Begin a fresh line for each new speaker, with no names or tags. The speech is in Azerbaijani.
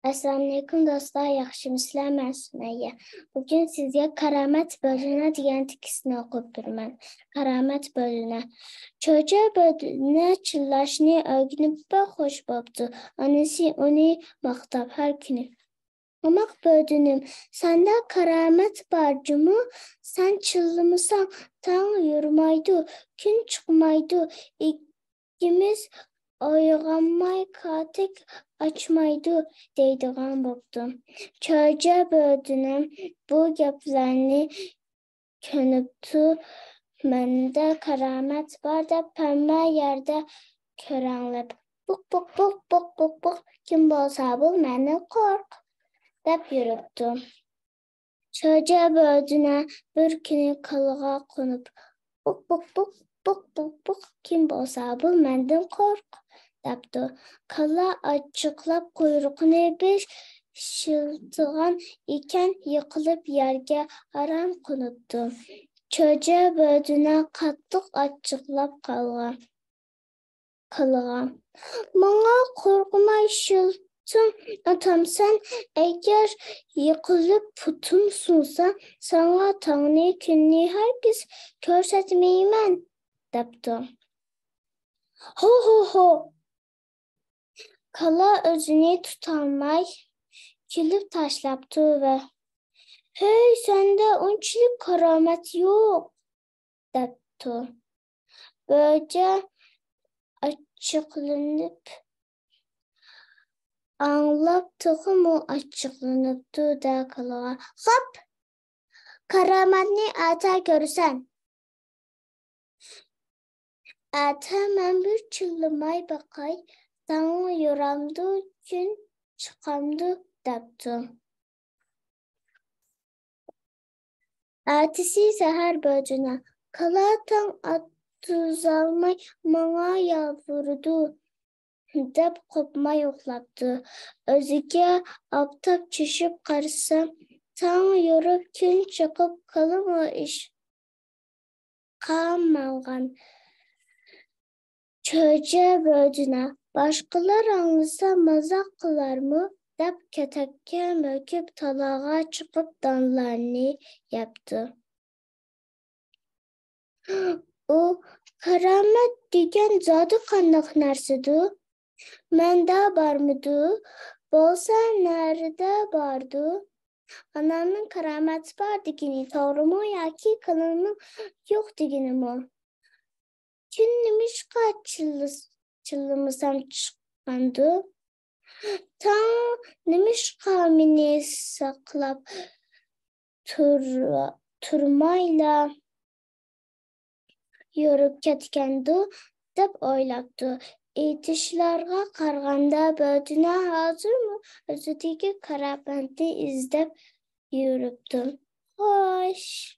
Assalamu alaikum dostlar, yaxşımısınızlar? Mən Sümeyyə. Bugün sizə Kəramət bölünə deyən tikisini oxuyub durmam. Kəramət bölünə. Çocuğa bölünə çıllaşını öğünüb xoş babdı. Annesi onu maqtab hər günü. Amaq böldünüm, səndə kəramət barcımı, sən çıllımısan, tan yurmaydı, gün çıxmaydı, ikimiz oyanmay katik açmaydı deydiğim babdım. Çocuğa böldünüm, bu gəplərini könübdü, məndə kəramət var da pəmmə yerdə körənlib. Buk, kim bolsa bul, məni qorq. Dep yürüttü. Çocuğa böldüne bir günü kalığa konup buk kim bolsa bul menden kork depti. Kala açıklap kuyruğunu bir şıltıgan iken yıkılıp yerge aram konuptu. Çocuğa böldüne katlık açıklap kalığa. Bana korkma şıltı. Atam sen eğer yıkılıp putumsunsa sana Tanrı gününü herkes körsetmeymen depti. Ho. Kala özünü tutanmay kilip taşlaptı ve hey sende onçilik keramet yok depti. Böylece açıklanıp anlattığımı açıklanıptı da kalığa. Hop! Kerametini ata görürsen. Ata mən bir çılımay bakay. Sana yoramdı gün çıkamdı depti. Ertesi seher böcüne. Kalatan atızalmay bana yalvurdu. Dep kopma yoklattı. Özüge aptap çüşüp karısı tan yorup gün çıkıp kalımı iş kalmagan. Çocuğa böldüne başkalar anlısa mazak kılar mı? Dep ketekke möküp talağa çıkıp danlarını yaptı. O keramet degen zadı kandak nersidu? Mende barmıdı? Bolsa nerede bardı? Anamın keramet var digini doğru mu ya ki kanımın yok digini mi? Günümüz kaç çıllımısam çıkandı? Tam nemiş kamini saklap turmayla yorup ketkendi dep oylaptı. İtişlarga karganda böldüne hazır mı? Özüdeki kerametini izlep yürüptü. Hoş.